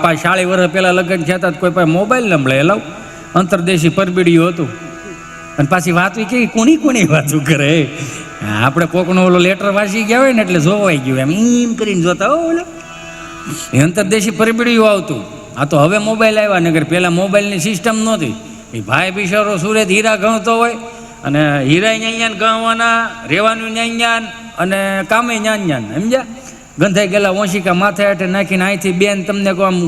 40 વર્ષ પહેલા લગ્ન થયા હતા, કોઈ પાસે મોબાઈલ ન મળે, લાવ અંતરદેશી પરબીડિયું હતું. અને પાછી વાત કેવી કોની વાતું કરે. આપણે કોકનો ઓલો લેટર વાંચી ગયા હોય ને એટલે જોવાઈ ગયું, એમ કરીને જોતા ઓલો અંતરદેશી પરબીડિયું આવતું. આ તો હવે મોબાઈલ આવ્યા, નગર પહેલા મોબાઈલની સિસ્ટમ નહોતી. એ ભાઈ બિચારો સુરત હીરા ગણતો હોય, અને હીરા ન્યાન ગણવાના, રહેવાનું ન્યાન, અને કામે ન્યાન. સમજ્યા? ગંધાઈ ગયેલા ઓશિકા માથે હેઠે નાખીને અહીંથી બેન તમને કહો આમ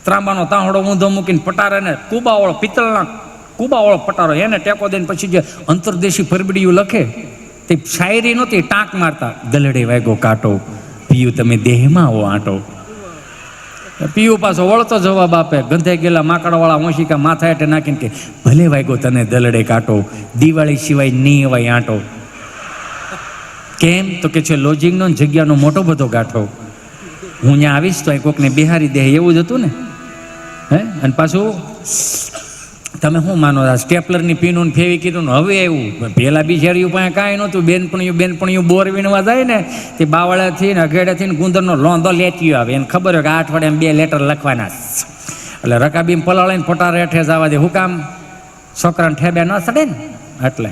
ત્રાંબાનો તાંહડો ઊંધો મૂકીને પટારે ને કુબાવાળો, પિત્તળના કુબાવાળો પટારો એને ટેકો દઈને પછી જે અંતરદેશી પરબીડિયું લખે તે શાયરી નહોતી, ટાંક મારતા. દલડે વાગ્યો કાંટો, પીયું તમે દેહમાં આવો આંટો. પીયું પાછો વળતો જવાબ આપે, ગંધાઈ ગયેલા માકડવાળા ઓશિકા માથા હેઠે નાખીને કે ભલે વાગ્યો તને દલડે કાંટો, દિવાળી સિવાય નહીં અવાય આંટો. કેમ? તો કે છે લોજિંગનો જગ્યાનો મોટો બધો ગાંઠો. હું ત્યાં આવીશ તો કોકને બિહારી દે, એવું જ હતું ને. હે? અને પાછું તમે શું માનો, આ સ્ટેપલરની પીનું ફેવી કીધું ને હવે આવ્યું. પહેલાં બિચાર્યું પાસે કાંઈ નહોતું. બેનપણીયું બોર વીણવા જાય ને તે બાવળાથી ને અઘેડાથી ને ગુંદરનો લોંધો લેતીયો આવે. એને ખબર હોય કે 8 અઠવાડિયામાં 2 લેટર લખવાના. એટલે રકાબીમ પલાળીને ફોટા રેઠે જવા દે. હું કામ? છોકરાને ઠેબ્યા ન સડે ને એટલે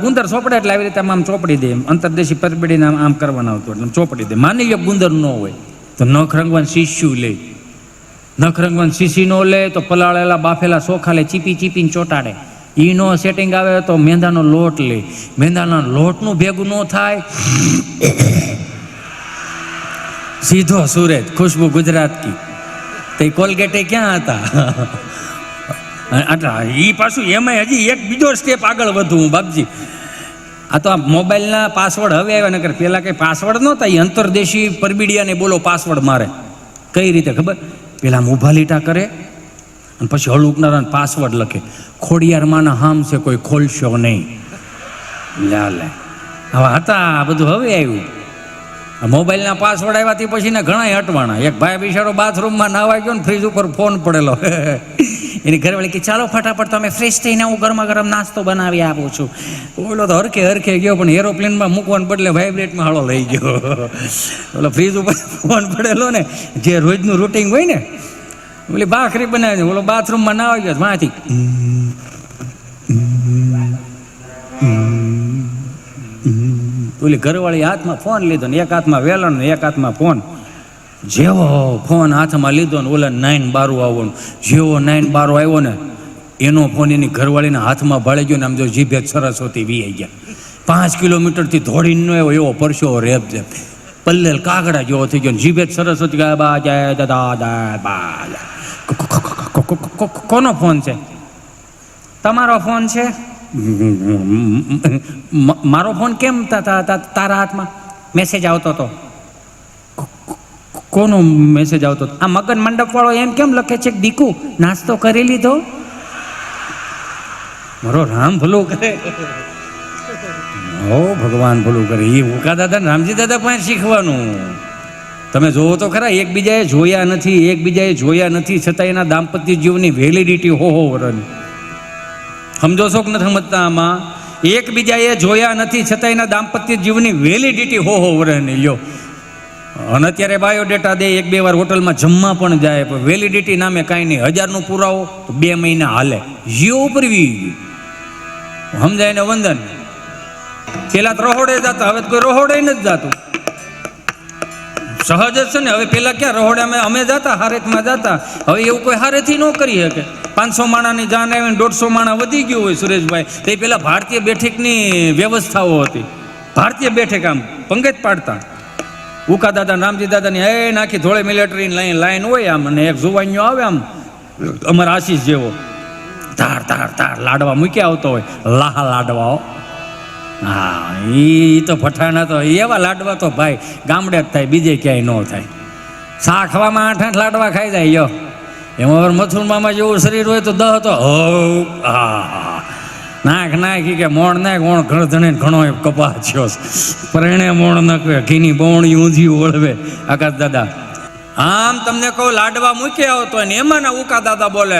ગુંદર ચોપડે એટલે આવી રીતે આમ ચોપડી દે. અંતરદેશી પરબીડીને આમ કરવાના આવતું એટલે ચોપડી દે. માની લો ગુંદર ન હોય તો નખ રંગવાન શીશ્યું લે. નખ રંગવાન શીશી નો લે તો પલાળેલા બાફેલા ચોખા લે, ચીપીને ચોટાડે. નો સેટિંગ આવે તો મેંદાનો લોટ લે. મેંદાના લોટનું ભેગું ન થાય, સીધો સુરત, ખુશ્બુ ગુજરાત કી. તે કોલગેટે ક્યાં હતા? આટલા એ પાછું એમાં હજી એક બીજો સ્ટેપ આગળ વધું બાપજી. આ તો આ મોબાઈલના પાસવર્ડ હવે આવ્યા, નકર પહેલાં કંઈ પાસવર્ડ નહોતા. એ અંતરદેશી પરબીડિયાને બોલો પાસવર્ડ મારે. કઈ રીતે ખબર? પેલા ઊભા લીટા કરે અને પછી હળુકનારા પાસવર્ડ લખે. ખોડિયારમાંના હામ છે કોઈ ખોલશો નહીં. લે હવે હતા આ બધું હવે આવ્યું. મોબાઈલના પાસવર્ડ આવ્યાથી પછી ને ઘણા હટવાના. એક ભાઈ બિચારો બાથરૂમમાં નાવા ગયો ને ફ્રીજ ઉપર ફોન પડેલો. એની ઘરવાળી કે ચાલો ફટાફટ તમે ફ્રેશ થઈને હું ગરમા નાસ્તો બનાવી આપું છું. ઓલો તો હરખે ગયો, પણ એરોપ્લેનમાં મૂકવાને બદલે વાઇબ્રેટમાં હાળો લઈ ગયો. ઓલો ફ્રીજ ઉપર ફોન પડેલો ને, જે રોજનું રૂટિંગ હોય ને, ઓલી ભાખરી બનાવી, ઓલો બાથરૂમમાં નાવા ગયો માંથી ઓલી ઘરવાળી હાથમાં ફોન લીધો ને એક હાથમાં વેલણ ને એક હાથમાં ફોન. જેવો ફોન હાથમાં લીધો ને ઓલા 912 આવવાનું, જેવો 912 આવ્યો ને એનો ફોન એની ઘરવાળીના હાથમાં ભળી ગયો ને આમ જો જીભે સરસ્વતી વી ગયા. 5 કિલોમીટરથી દોડીને ન આવ્યો એવો પરસો રેપ છે, પલ્લેલ કાગડા જેવો થઈ ગયો. જીભે સરસ્વતી કોનો ફોન છે? તમારો ફોન છે? મારો ફોન કેમ તારા હાથમાં? મેસેજ આવતો હતો. કોનો મેસેજ આવતો? આ મગન મંડપ વાળો એમ કેમ લખે છે કે દીકુ નાસ્તો કરી લીધો? મારો રામ ભલું કરે. ઓ ભગવાન ભલું કરે. એ ઉકા દાદા રામજી દાદા પાસે શીખવાનું. તમે જોવો તો ખરા, એકબીજાએ જોયા નથી છતાં એના દાંપત્ય જીવનની વેલિડિટી હો વર્ષની. સમજો છો કે નથી સમજતા? આમાં એકબીજાએ જોયા નથી છતાં એના દાંપત્ય જીવનની વેલિડિટી હો વર્ષની. લ્યો, અને અત્યારે બાયોડેટા દે, 1-2 વાર હોટલમાં જમવા પણ જાય, પણ વેલિડિટી નામે કાંઈ નહીં. 1000નો પુરાવો તો 2 મહિના હાલે. જીઓ ઉપરવી સમજાય ને વંદન. પેલા તો રહોડે જતા, હવે કોઈ રહોડે નથી જતું. સહજ જ છે ને. હવે પેલા ક્યાં રહોડે અમે જતા, હારેથમાં જતા. હવે એવું કોઈ હારેથી ન કરી શકે. 500 માણાની જાન આવીને 150 માણા વધી ગયું હોય સુરેશભાઈ. તે પેલા ભારતીય બેઠકની વ્યવસ્થાઓ હતી. ભારતીય બેઠક આમ પંગજ પાડતા. ઉકા દાદા રામજી દાદાની નાખી ધોળે મિલિટરી લાઈન હોય આમ, અને એક જુવાનીઓ આવે આમ અમારા આશીષ જેવો, તાર લાડવા મૂક્યા આવતો હોય. લાડવાઓ. હા, એ તો ભઠાણા તો એવા લાડવા તો ભાઈ ગામડે જ થાય, બીજે ક્યાંય ન થાય. શા ખાવામાં 8 લાડવા ખાઈ જાય. યો એમાં મથુરમામાં જેવું શરીર હોય તો 10 તો નાખી કે મોણ નાખ, મોણ ઘર ધણે ઘણો કપા થયો પરણે મોણ નાખે, ઘીની બવણી ઊંધી ઓળવે. આકાશ દાદા આમ તમને કહું લાડવા મૂકી આવતો ને એમાંના ઉકા દાદા બોલે,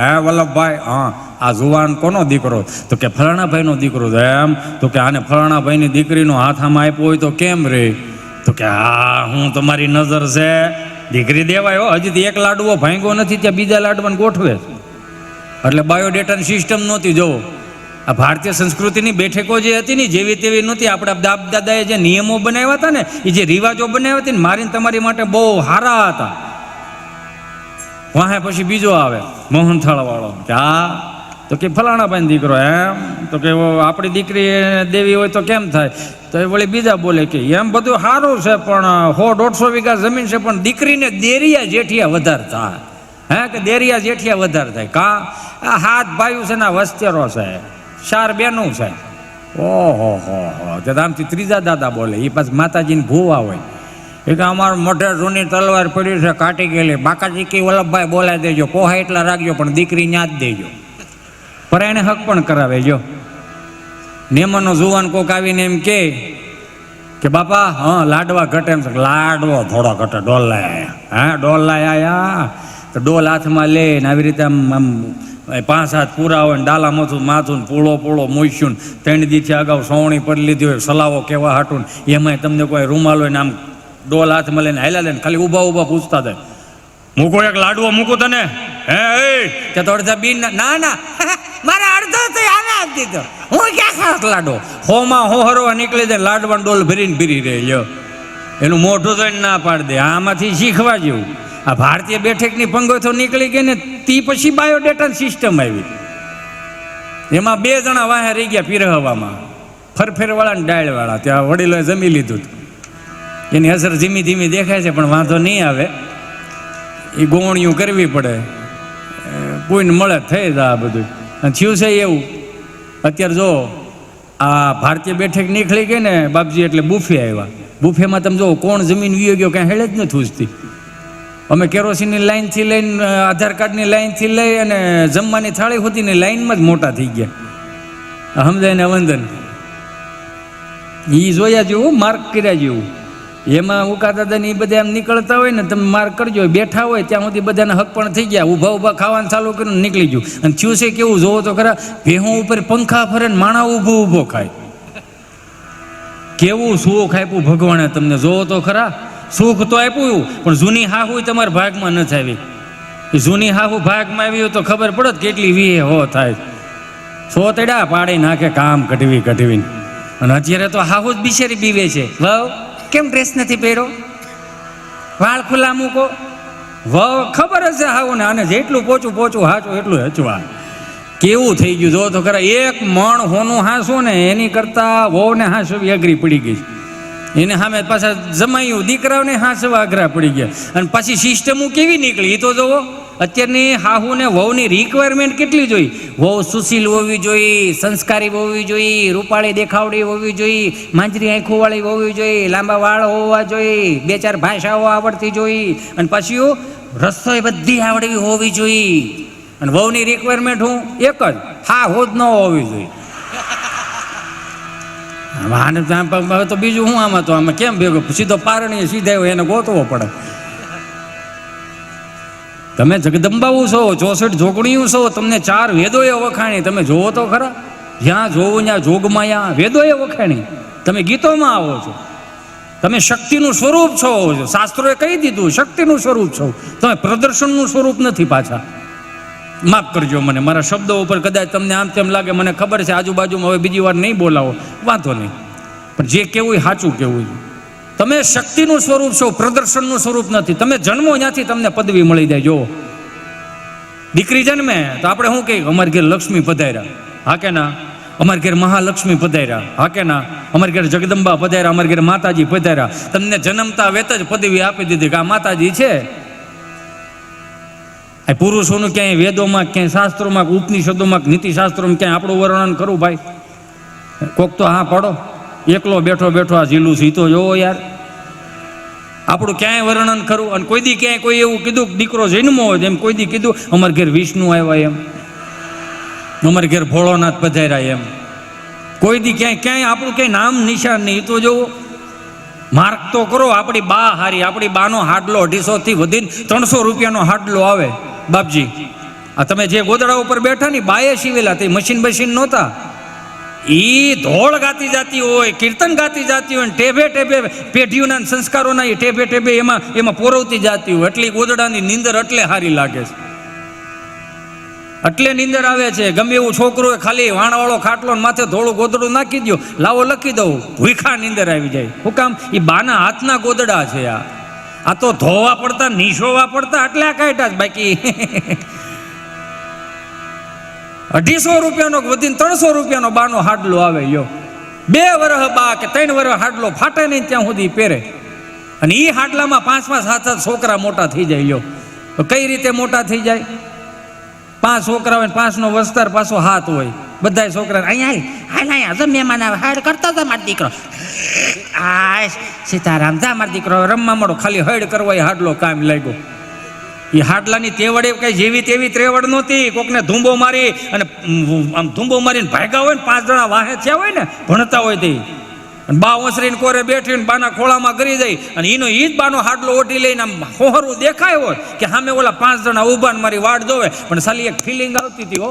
હે વલ્લભભાઈ, હા આ જુવાન કોનો દીકરો? તો કે ફલાણા ભાઈનો દીકરો. એમ? તો કે આને ફલાણા ભાઈની દીકરીનો હાથ આમાં આપ્યો હોય તો કેમ રે? તો કે હા, હું તમારી નજર છે દીકરી દેવાય હો, હજી તો એક લાડવો ભાંગ્યો નથી ત્યાં બીજા લાડવાને ગોઠવે. એટલે બાયોડેટાની સિસ્ટમ નહોતી. જોવો આ ભારતીય સંસ્કૃતિની બેઠકો જે હતી ને જેવી તેવી નહોતી. આપણા બાપ દાદાએ જે નિયમો બનાવ્યા હતા ને, એ જે રિવાજો બનાવ્યા હતા ને, મારીને તમારી માટે બહુ સારા હતા. વાહે પછી બીજો આવે મોહનથાળ વાળો કે હા તો કે ફલાણા ભાઈ દીકરો, એમ તો કે આપણી દીકરી દેવી હોય તો કેમ થાય? તો એ વળી બીજા બોલે કે એમ બધું સારું છે પણ 100-150 વીઘા જમીન છે પણ દીકરીને દેરિયા જેઠિયા વધારે થાય. હે કે દેરિયા જેઠિયા વધારે થાય. કા આ 7 ભાઈઓ છે ને વસ્તેરો છે, 4 બહેનો છે. ઓહો હો તો આમથી ત્રીજા દાદા બોલે, એ પાછું માતાજીને ભૂવા હોય. એ કે અમારું મોઢે જૂની તલવાર પડી છે કાટી ગયેલી, બાકાજી કે વલ્લભભાઈ બોલાવી દેજો, પોહા એટલા રાખજો પણ દીકરી ન્યા જ દેજો. પર એને હક પણ કરાવે. જો નેમાનો જુવાન કોક આવીને એમ કે બાપા હા લાડવા ઘટે, એમ લાડવો થોડો ઘટે, ડોલ લાય આયા. હા ડોલ લાય આયા તો ડોલ હાથમાં લે ને આવી રીતે આમ 5 હાથ પૂરા હોય ને ડાલા માથું પૂળો મૂક્યું ને 3 દિવસે અગાઉ સોવણી પડી લીધી હોય, સલાવો કેવા હાટું એમાંય તમને કોઈ રૂમાલ હોય ને આમ ડોલ હાથમાં લઈને હાલ્યા લે ને ખાલી ઊભા પૂછતા થાય, મૂકો એક લાડવો મૂકું તને? હે તો અડધા બીન ના મારા અડધો તો આને આપી દીધો, હું ક્યાં ખાસ લાડવો. હોમાં હરવા નીકળી જાય, લાડવાનું ડોલ ભરી રહે. લ્યો એનું મોઢું જોઈને ના પાડી દે. આમાંથી શીખવા જેવું. આ ભારતીય બેઠકની પંગોથો નીકળી ગઈ ને તે પછી બાયોડેટાની સિસ્ટમ આવી. એમાં 2 જણા વાહે રહી ગયા પીરહવામાં, ફરફેરવાળા ને ડાળવાળા. ત્યાં વડીલોએ જમી લીધું. એની અસર ધીમી ધીમી દેખાય છે પણ વાંધો નહીં આવે. એ ગોવણીયું કરવી પડે, કોઈને મળે થઈ જાય આ બધું. અને થયું છે એવું અત્યારે જો આ ભારતીય બેઠક નીકળી ગઈ ને બાપજી એટલે બુફે આવ્યા. બુફેમાં તમે જો કોણ જમીન વીયો ગયો કાંઈ હેળે જ નથી ઉજતી. અમે કેરોસીનની લાઈનથી લઈને આધાર કાર્ડની લાઈનથી લઈ અને જમવાની થાળી સુધીની લાઈનમાં જ મોટા થઈ ગયા. સમજાય ને વંદન એ જોયા જેવું, માર્ક કર્યા જેવું. એમાં ઉકા દાદાને એ બધા એમ નીકળતા હોય ને તમે માર્ક કરજો, બેઠા હોય ત્યાં સુધી બધાને હક પણ થઈ ગયા. ઊભા ખાવાનું ચાલુ કરીને નીકળી ગયું. અને થયું છે કેવું જોવો તો ખરા, ભેહું ઉપર પંખા ફરે ને માણા ઊભો ખાય. કેવું સુખ આપ્યું ભગવાને તમને, જોવો તો ખરા. સુખ તો આપ્યું પણ જૂની હાહુ તમારા ભાગમાં નથી આવી. એ જૂની હાહુ ભાગમાં આવી હોય તો ખબર પડે કેટલી વીએ હો થાય. સોતડા પાડી નાખે કામ કઢવીને. અને અત્યારે તો હાહુ જ બિચારી બીવે છે. વાવ કેમ ડ્રેસ નથી પહેર્યો, વાળ ખુલ્લા મૂકો. વાવ ખબર હશે હાહુ ને આને જેટલું પોચું હાચું એટલું હચવા. કેવું થઈ ગયું જો તો ખરા. 1 મણ હોનું હાંસું ને એની કરતા વહુને હાંસવી અઘરી પડી ગઈ. એને સામે પાછા જમાયું દીકરાઓને હાંસવા અઘરા પડી ગયા. અને પાછી સિસ્ટમો કેવી નીકળી એ તો જોવો. અત્યારની હાહુને વહુની રિક્વાયરમેન્ટ કેટલી જોઈ. વહુ સુશીલ હોવી જોઈએ, સંસ્કારી હોવી જોઈએ, રૂપાળી દેખાવડી હોવી જોઈએ, માંજરી આંખોવાળી હોવી જોઈએ, લાંબા વાળ હોવા જોઈએ, 2-4 ભાષાઓ આવડતી જોઈએ, અને પછી રસોઈ બધી આવડવી હોવી જોઈએ. અને વહુની રિક્વાયરમેન્ટ હું એક જ, હા હોજ ન હોવી જોઈએ. હવે તો બીજું હું આમાં તો આમાં કેમ ભેગો સીધો પારણીએ સીધા એને ગોતવો પડે. તમે જગદંબાવું છો, 64 જોગણીયું છો, તમને 4 વેદોએ વખાણી. તમે જોવો તો ખરા, જ્યાં જોવું ત્યાં જોગમાયા વેદોએ વખાણી. તમે ગીતોમાં આવો છો, તમે શક્તિનું સ્વરૂપ છો. શાસ્ત્રોએ કહી દીધું શક્તિનું સ્વરૂપ છો. તમે પ્રદર્શનનું સ્વરૂપ નથી પાછા. માફ કરજો મને, મારા શબ્દો ઉપર કદાચ તમને આમ તેમ લાગે, મને ખબર છે આજુબાજુમાં હવે બીજી વાર નહીં બોલાવો, વાંધો નહીં. પણ જે કેવું એ સાચું કેવું. તમે શક્તિનું સ્વરૂપ છો, પ્રદર્શનનું સ્વરૂપ નથી. તમે જન્મો ત્યાંથી તમને પદવી મળી જાય. જો દીકરી જન્મે તો આપણે શું કહીએ, અમારી ઘેર લક્ષ્મી પધાર્યા, હા કે ના? અમારી ઘેર મહાલક્ષ્મી પધાર્યા, હા કે ના? અમારી ઘેર જગદંબા પધાર્યા, અમારી ઘેર માતાજી પધાર્યા. તમને જન્મતા વેત જ પદવી આપી દીધી કે આ માતાજી છે. પુરુષોનું ક્યાંય વેદોમાં, ક્યાંય શાસ્ત્રોમાં, ઉપનિષદોમાં, નીતિશાસ્ત્રોમાં ક્યાંય આપણું વર્ણન કરું ભાઈ? કોક તો હા પાડો. એકલો બેઠો આ ઝીલું છે તો જોવો યાર. આપણું ક્યાંય વર્ણન કરું? અને કોઈ દી ક્યાંય કોઈ એવું કીધું દીકરો જન્મો હોય એમ કોઈ દી કીધું અમારે ઘેર વિષ્ણુ આવ્યા એમ, અમારે ઘેર ભોળોનાથ પધાર્યા એમ? કોઈ દી ક્યાંય આપણું ક્યાંય નામ નિશાન નહીં. તો જોવો માર્ક તો કરો. આપણી બા હારી, આપણી બાનો હાડલો 250 થી વધીને 300 રૂપિયાનો હાડલો આવે. બાપજી આ તમે જે ગોદડા ઉપર બેઠા ને બાએ સીવેલા, તે મશીન નહોતા. ઈ ધોળ ગાતી જાતી હોય, કીર્તન ગાતી જાતી હોય, ટેભે ટેભે પેઢીઓના સંસ્કારોના એ ટેભે ટેભે એમાં પોરવતી જાતી હોય, એટલી ગોદડાની નીંદર એટલે સારી લાગે છે, એટલે નીંદર આવે છે. ગમે એવું છોકરું ખાલી વાણાવાળો ખાટલો માથે થોડું ગોદડું નાખી દો, લાવો લખી દઉં, ભૂખા નીંદર આવી જાય. શું કામ? એ બાના હાથના ગોદડા છે. આ તો ધોવા પડતા, નીશોવા પડતા એટલે આ કાઢ્યા જ. બાકી 250 રૂપિયાનો વધીને 300 રૂપિયાનો બાનો હાડલો આવે. યો 2 વર્ષ બા કે 3 વર્ષ હાડલો ફાટે નહીં ત્યાં સુધી પહેરે, અને એ હાડલામાં 5-5 7-7 છોકરા મોટા થઈ જાય. યો તો કઈ રીતે મોટા થઈ જાય? 5 છોકરા હોય, 5નો વસ્તાર પાછો 7 હોય. બધા છોકરા અહીંયા જો મહેમાન આવે, હાડ કરતો હતો મારો દીકરો, આ સીતારામ જા મારો દીકરો રમવા મળો, ખાલી હડ કરવા એ હાડલો કામ લાગ્યો. એ હાડલાની તેવડે કઈ જેવી તેવી ત્રેવડ નહોતી. કોકને ધૂંબો મારી અને આમ ધૂંબો મારીને ભાગ્યા હોય ને, 5 જણા વાહે થયા હોય ને, ભણતા હોય તે, અને બા ઓસરીને કોરે બેઠી ને બાના ખોળામાં ગરી જાય, અને એનો ઈ જ બાનો હાડલો ઓઢી લઈને આમ હોહરું દેખાય હોય કે સામે ઓલા 5 જણા ઊભા ને મારી વાટ જોવે. પણ સાલી એક ફિલિંગ આવતી હતી હો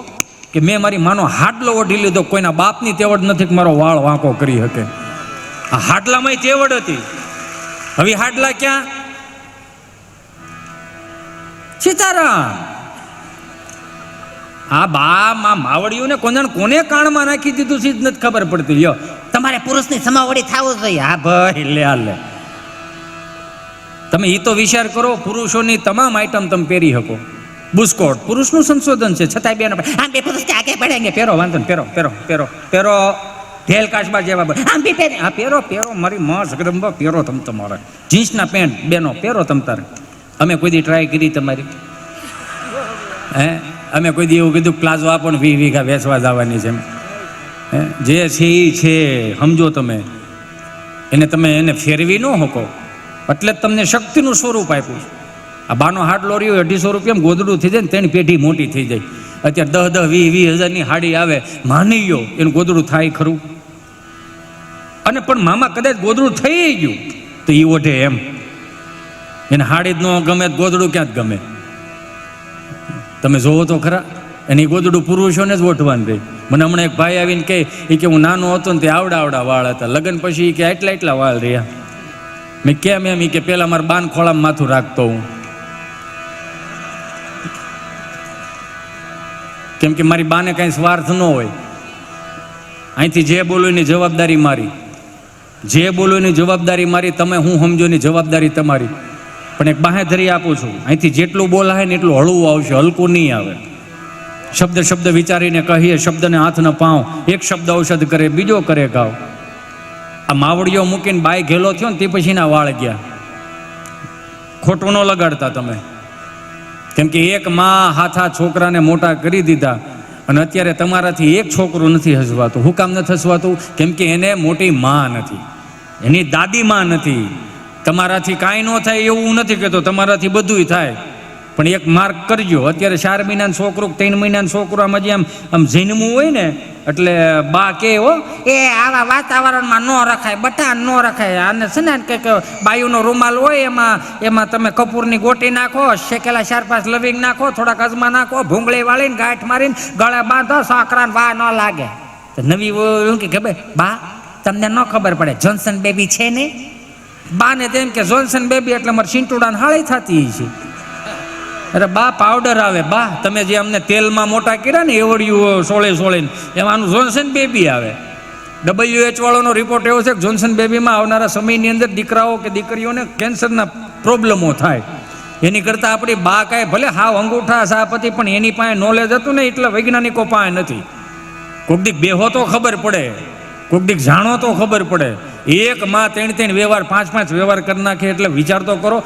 કે મેં મારી માનો હાડલો ઓઢી લીધો. કોઈના બાપની તેવડ નથી કે મારો વાળ વાંકો કરી શકે. આ હાડલામાં તેવડ હતી. હવે હાડલા ક્યાં? સીતારામ. આ બા માવડિયું ને કોને કાણમાં નાખી દીધું છે જ નથી ખબર પડતી. લ્યો તમારે પુરુષની સમાવડી થવું જોઈએ. હા ભાઈ લે હાલે. તમે એ તો વિચાર કરો, પુરુષોની તમામ આઈટમ તમે પહેરી શકો. બુસ્કોટ પુરુષનું સંશોધન છે, છતાંય બેનો આમ બે પુરુષ આગે પડેંગે, પહેરો વાંધો ને, પહેરો પહેરો પહેરો પહેરો ઢેલ કાચબા જેવા આમ બી પહેરે. હા પહેરો પહેરો મારી માં જગદંબા, પહેરો તમ તમારે જીન્સના પેન્ટ બેનો પહેરો તમ તારે. અમે કોઈ દી ટ્રાય કરી તમારી? અમે કોઈ દી એવું કીધું પ્લાઝો આપો ને 20 વીઘા વેચવા જવાની છે? જે છે એ છે, સમજો તમે એને. તમે એને ફેરવી ન શકો, એટલે જ તમને શક્તિનું સ્વરૂપ આપ્યું. આ બાનો હાડલો રહ્યો 250 રૂપિયામાં ગોદડું થઈ જાય ને, તેની પેઢી મોટી થઈ જાય. અત્યારે 10-20 હજારની હાડી આવે, માની ગયો એનું ગોદડું થાય ખરું? અને પણ મામા કદાચ ગોદડું થઈ ગયું તો એ ઓઢે એમ. એને હાડી જ ન ગમે, ગોદડું ક્યાં જ ગમે? તમે જોવો તો ખરા. અને એ ગોદડું પુરુષોને જ ઓઢવાનું રહે. મને હમણાં એક ભાઈ આવીને કે હું નાનો હતો ને તે આવડા વાળ હતા, લગ્ન પછી કે એટલા વાળ રહ્યા. મેં કેમ? એમ કે પેલા મારા બાન ખોળામાં માથું રાખતો હું, કેમ કે મારી બાને કાંઈ સ્વાર્થ ન હોય. અહીંથી જે બોલો એની જવાબદારી મારી, જે બોલો એની જવાબદારી મારી. તમે હું સમજો એની જવાબદારી તમારી. પણ એક બાહેધરી આપું છું, અહીંથી જેટલું બોલાય ને એટલું હળવું આવશે, હલકું નહીં આવે. શબ્દ વિચારીને કહીએ, શબ્દને હાથ ન પાઉં. એક શબ્દ ઔષધ કરે, બીજો કરે ઘાવ. આ માવડીઓ મૂકીને બાય ઘેલો થયો ને તે પછી ના વાળ ગયા. ખોટું ન લગાડતા તમે, કેમ કે એક માં હાથા છોકરાને મોટા કરી દીધા, અને અત્યારે તમારાથી એક છોકરું નથી હસવાતું. હું કામ નથી હસવાતું? કેમ કે એને મોટી માં નથી, એની દાદી માં નથી. તમારાથી કાંઈ ન થાય એવું નથી કહેતો, તમારાથી બધુંય થાય. પણ એક માર્ક કરજો, અત્યારે 4 મહિનાનું છોકરું, 3 મહિનાનું છોકરું આમ હજી આમ જન્મવું હોય ને, એટલે બા કે હો એ આવા વાતાવરણમાં ન રખાય, બટા ન રખાય. આને છે ને કંઈક બાયુનો રૂમાલ હોય, એમાં તમે કપૂરની ગોટી નાખો, શેકેલા 4-5 લવિંગ નાખો, થોડાક અજમા નાખો, ભૂંગળી વાળીને ગાંઠ મારીને ગળે બાંધો, સાકરાને વા ન લાગે. નવી એવું કે ખબર બા તમને ન ખબર પડે જોન્સન બેબી છે ને? બાને તેમ કે જોન્સન બેબી એટલે મારે ચીંટુડાને હાળી થતી છે. અરે બા પાવડર આવે. બા તમે જે અમને તેલમાં મોટા કર્યા ને એવડિયું સોળીને, એમાં જોન્સન બેબી આવે. WHO વાળાનો રિપોર્ટ એવો છે કે જોન્સન બેબીમાં આવનારા સમયની અંદર દીકરાઓ કે દીકરીઓને કેન્સરના પ્રોબ્લેમો થાય. એની કરતાં આપણી બા કાંઈ ભલે હાવ અંગૂઠા સાપતિ, પણ એની પાસે નોલેજ હતું ને એટલે વૈજ્ઞાનિકો પાસે નથી. કોક દીક બેહો તો ખબર પડે, કોક દીક જાણો તો ખબર પડે. એક માં 3 વ્યવહાર 5 વ્યવહાર કરી નાખે. એટલે વિચાર તો કરો,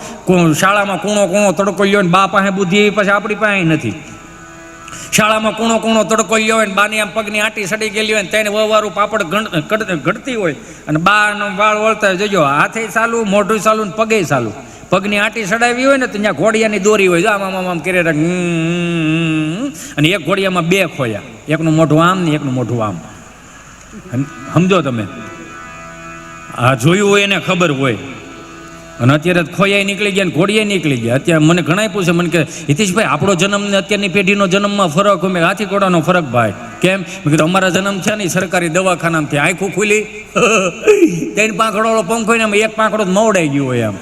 શાળામાં કૂણો તડકો લ્યો ને બા પાસે બુદ્ધિ એવી પછી આપણી પાસે નથી. શાળામાં કૂણો તડકો લ્યો હોય ને બાની આમ પગની આંટી સડી ગયેલી હોય ને તેને વવારું પાપડ ઘડતી હોય, અને બાનો વાળ વળતા જજો, હાથે ચાલુ, મોઢું ચાલુ ને પગે ચાલુ. પગની આંટી સડાવી હોય ને તો ત્યાં ઘોડિયાની દોરી હોય, આમ કરે, અને એક ઘોડિયામાં 2 ખોયા, એકનું મોઢું આમ ને એકનું મોઢું આમ. સમજો તમે? આ જોયું હોય એને ખબર હોય. અને અત્યારે ખોયાઈ નીકળી ગયા ને ઘોડિયાઈ નીકળી ગયા. અત્યારે મને ઘણા પૂછે, મને કે હિતેશભાઈ આપણો જન્મ ને અત્યારની પેઢીનો જન્મમાં ફરક હોય? હાથી ઘોડાનો ફરક ભાઈ. કેમ? મેં કીધું અમારા જન્મ છે ને સરકારી દવાખાનામાંથી આંખું ખુલી 3 પાંખડો પંખો ને એક પાંખડો મવડાઈ ગયો હોય આમ,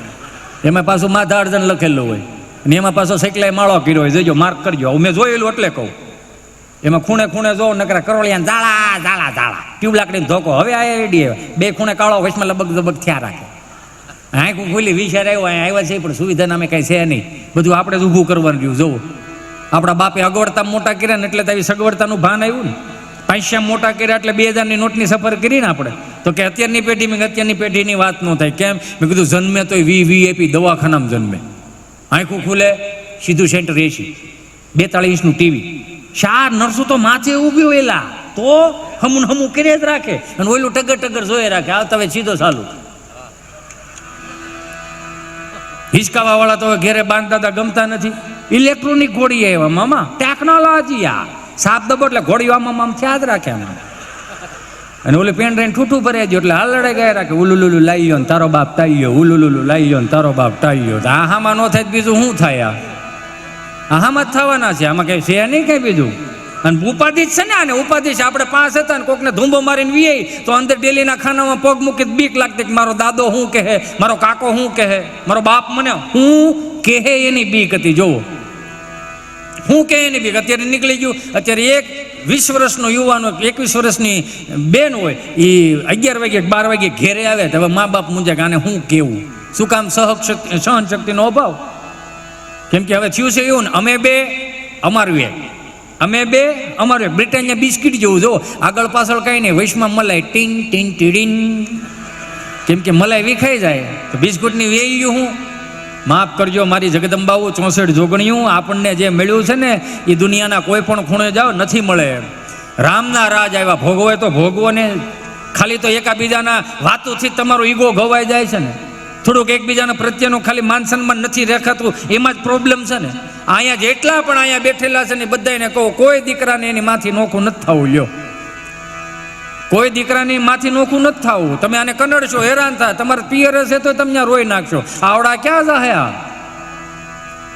એમાં પાછું માથા અર્જન લખેલું હોય અને એમાં પાછો સાયકલાય માળો કર્યો હોય, જોજો માર્ક કરજો. મેં જોયેલું એટલે કહું. એમાં ખૂણે ખૂણે જો નકરા કરોળિયા ઝાલા ઝાલા ઝાલા ટ્યુબ લાકડીનો ધોકો. હવે આ આઈડિયા 2 ખૂણે કાળો વચમાં લબક દબક થયા રાખે. આંખું ખુલી વિચાર આવ્યો આવ્યા છે પણ સુવિધા નામે કાંઈ છે નહીં, બધું આપણે જ ઊભું કરવાનું રહ્યું. જોવું આપણા બાપે અગવડતા મોટા કર્યા ને એટલે આવી સગવડતાનું ભાન આવ્યું ને. પૈસા મોટા કર્યા એટલે 2000ની નોટની સફર કરીને આપણે તો કે અત્યારની પેઢીની વાત ન થાય. કેમ? મેં કીધું જન્મે તો વીઆઈપી દવાખાનામાં જન્મે. આંખું ખુલે સીધું સેન્ટર એસી, 42 ઇંચનું ટીવી, 4 નર્સો તો માથે ઊભી હોયેલા તો હમું કરે જ રાખે અને ઓયલું ટગર જોઈ રાખે. આવતા હવે સીધો ચાલુ. હિસકાવા વાળા તો ઘેરે બાંધતા ગમતા નથી. ઇલેક્ટ્રોનિક ઘોડી આવ્યા મામા, ટેકનોલોજી. આ સાપ દબો એટલે ઘોડી આમ થયા જ રાખે આમ. અને ઓલી પેન રહીને ઠૂઠું ભરાઈ ગયો એટલે હાલ લડાઈ ગયા રાખે. ઉલુલુલુ લાઈ ગયો ને તારો બાપ તાઈ ગયો, ઉલુલુલુ લાઈ ગયો ને તારો બાપ તાઈ ગયો. આ હામાં ન થાય બીજું શું થાય? આ હામાં જ થવાના છે, આમાં કઈ છે નહીં કઈ બીજું. અને ઉપાધિ જ છે ને. આને ઉપાધિ છે. આપણે 5 હતા ને કોકને ધૂંબો મારીને વીએ તો અંદર ડેલીના ખાનામાં પગ મૂકી બીક લાગતી કે મારો દાદો શું કહે, મારો કાકો શું કહે, મારો બાપ મને શું કહે એની બીક હતી. જોવો શું કહે એની બીક. અત્યારે નીકળી ગયું. અત્યારે એક 20 વર્ષનો યુવાન હોય, 21 વર્ષની બેન હોય, એ 11 વાગે 12 વાગે ઘેરે આવે તો હવે મા બાપ મૂંઝે કે આને શું કહેવું. શું કામ? સહન શક્તિનો અભાવ. કેમ કે હવે થયું છે એવું ને, અમે બે અમારું બ્રિટાનિયા બિસ્કિટ જેવું. જો આગળ પાછળ કઈ નહીં, વૈશમાં મલાઈ ટીન ટીન ટીડીન. કેમ કે મલાઈ વિખાઈ જાય તો બિસ્કુટની વેઈ ગયું. હું માફ કરજો મારી જગદંબાઓ 64 જોગણીયું. આપણને જે મળ્યું છે ને એ દુનિયાના કોઈ પણ ખૂણે જાઓ નથી મળે. રામના રાજ આવ્યા, ભોગવે તો ભોગવો ને. ખાલી તો એકાબીજાના વાતોથી તમારો ઈગો ઘવાઈ જાય છે ને. થોડુંક એકબીજાના પ્રત્યેનું ખાલી માન સન્માન નથી રેખાતું, એમાં જ પ્રોબ્લેમ છે ને. અહીંયા જેટલા પણ અહીંયા બેઠેલા છે ને બધાને કહો, કોઈ દીકરાને એની માથી નોખું નથી થવું. લ્યો, કોઈ દીકરાની માથી નોખું નથી થવું. તમે આને કનડશો, હેરાન થાય. તમારે પિયર હશે તો તમે ત્યાં રોઈ નાખશો. આવડા ક્યાં જાહે આ?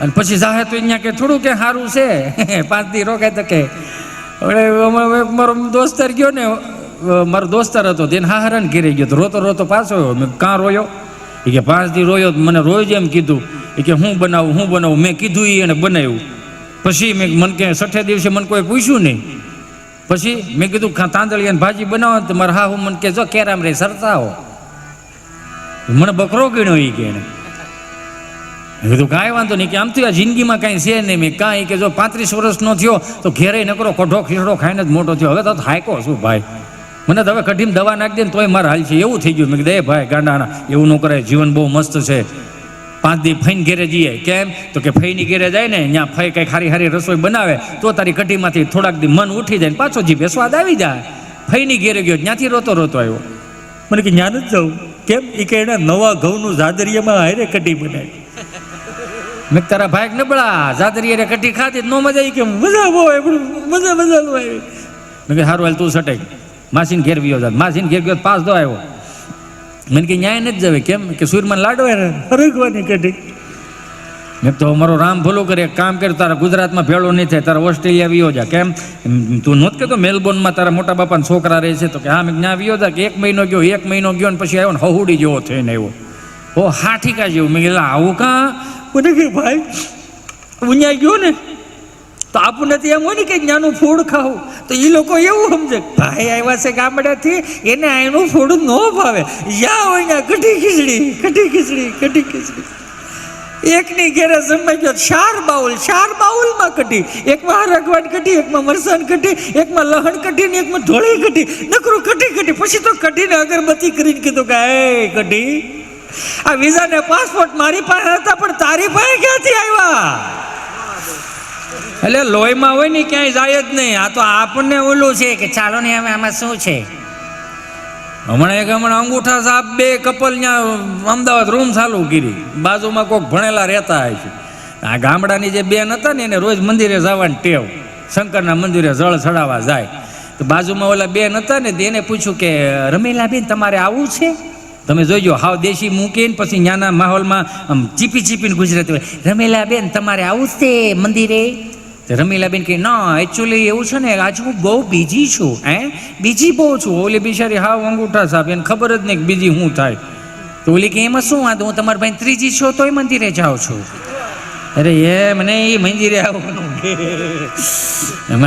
અને પછી જાહે તો અહીંયા કે થોડું કે સારું છે 5 દી રોકાય તો કે. હવે મારો દોસ્તાર ગયો ને, મારો દોસ્તાર હતો તેને હાહરાન ઘેરે ગયો તો રોતો રોતો પાછો આવ્યો. મેં કાં રોયો? એ કે 5 દી રોયો. મને રોજ એમ કીધું. એ કે હું બનાવું. મેં કીધું એને બનાવ્યું. પછી મને કે 6 દિવસે મને કોઈ પૂછ્યું નહીં. પછી મેં કીધું તાંદળિયાની ભાજી બનાવો તો મારા હા હું મને કે જો કેરામ રે સરતાવો. મને બકરો ગણ્યો એ કે એને. મેં કીધું કાંઈ વાંધો નહીં, કે આમ તો આ જિંદગીમાં કાંઈ છે નહીં. મેં કાંઈ કે જો 35 વર્ષનો થયો તો ઘેરે નકરો કઢો ખીચડો ખાઈને જ મોટો થયો. હવે તો હાયકો શું ભાઈ, મને તો હવે કઢીમાં દવા નાખી દે ને તોય મારે હાલ છે એવું થઈ ગયું. મેં કીધું એ ભાઈ ગાંડાના એવું ન કરે, જીવન બહુ મસ્ત છે. 5 દી ફઈને ઘેરે જઈએ. કેમ? તો કે ફઈની ઘેરે જાય ને ત્યાં ફઈ કંઈ ખારી રસોઈ બનાવે તો તારી કઢીમાંથી થોડાક દી મન ઉઠી જાય ને પાછો જીભે સ્વાદ આવી જાય. ફઈની ઘેરે ગયો ત્યાંથી રોતો આવ્યો. મને કે જ્ઞાન જ જાઉં. કેમ? એ કે એના નવા ઘઉંનું જાદરિયામાં હારે કઢી બનાવી. મેં તારા ભાઈ નબળા જાદરિયા કઢી ખાધી ન મજા આવી. કે મજા બહુ મજા આવી. મેં કે સારું હાલ તું સટે માસીને ઘેર વિયો જાત. માસીને ઘેર ગયો 5 દો આવ્યો. મને કે ન્યાય નથી જવે. કેમ? કે સૂરમાં લાડો હરગવાની કઢી. મેં તો મારો રામ ભલો કરે, એક કામ કરે, તારા ગુજરાતમાં ભેળો નહીં થાય, તારા ઓસ્ટ્રેલિયા વિયો જા. કેમ? તું નહોત કહેતો મેલબોર્નમાં તારા મોટા બાપાના છોકરા રહે છે? તો કે હા. મેં ત્યાં વિયો જા. કે 1 મહિનો ગયો ને પછી આવ્યો ને હહુડી જેવો થઈને આવ્યો. ઓ હાઠીકા જેવું. મેં કીધું આવું કાં? મને કે ભાઈ ઉન્યા ગયો ને તો આપણને તો એમ હોય ને કે જ્ઞાનું ફૂડ ખાવું. તો એ લોકો એવું સમજે ભાઈ આવ્યા છે ગામડાથી, એને આનું ફૂડ ન ભાવે. યા હોય ને કઢી ખીચડી. એકની ઘેરે જમાઈ ગયો 4 બાઉલમાં કઢી. એકમાં હરગવાની કઢી, એકમાં મરસાની કઢી, એકમાં લહણ કઢી ને એકમાં ધોળી કઢી. નકરું કઢી. પછી તો કઢીને અગરબત્તી કરીને કીધું કે એ કઢી, આ વિઝા ને પાસપોર્ટ મારી પાસે હતા પણ તારી પાસે ક્યાંથી આવ્યા? એટલે લોહીમાં હોય ને ક્યાંય જાય જ નહીં. આ તો આપણને ઓલું છે કે ચાલો ને હવે આમાં શું છે. હમણાં અંગૂઠા સાહેબ 2 કપલ ત્યાં અમદાવાદ રૂમ ચાલુ કરી. બાજુમાં કોઈક ભણેલા રહેતા હોય છે. આ ગામડાની જે બેન હતા ને એને રોજ મંદિરે જવાની ટેવ. શંકરના મંદિરે જળ ચડાવવા જાય. તો બાજુમાં ઓલા બેન હતા ને તેને પૂછ્યું કે રમીલા બેન તમારે આવું છે? તમે જોઈજો હાવ દેશી મૂકીને પછી ન્યાના માહોલમાં આમ ચીપીને ગુજરાતી હોય. રમેલા બેન તમારે આવું છે મંદિરે? રમીલાબેન કે ના એકચ્યુઅલી એવું છે ને આજ હું બહુ બીજી છું. બીજી બહુ છું. ઓલી બિચારી હાવ અંગૂઠા સાહેબ એને ખબર જ નહીં કે બીજી શું થાય. તો ઓલી કે એમાં શું વાંધો, હું તમારા ભાઈ ત્રીજી છો તોય મંદિરે જાઉં છું. અરે એ મને એ મંદિરે આવવાનું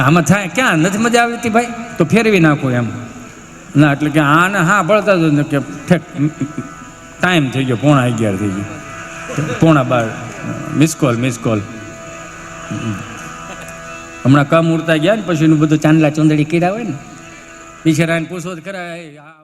આમાં થાય ક્યાં નથી મજા આવતી ભાઈ, તો ફેરવી નાખો એમ. ના એટલે કે આને હા બળતા જ કે ઠેક ટાઈમ થઈ ગયો, 11:30 થઈ ગયો, 11:15 મિસ કોલ. હમણાં કમ ઉડતા ગયા ને પછી બધું ચાંદલા ચુંદડી કર્યા હોય ને, બિચારાને પૂછો જ ખરા.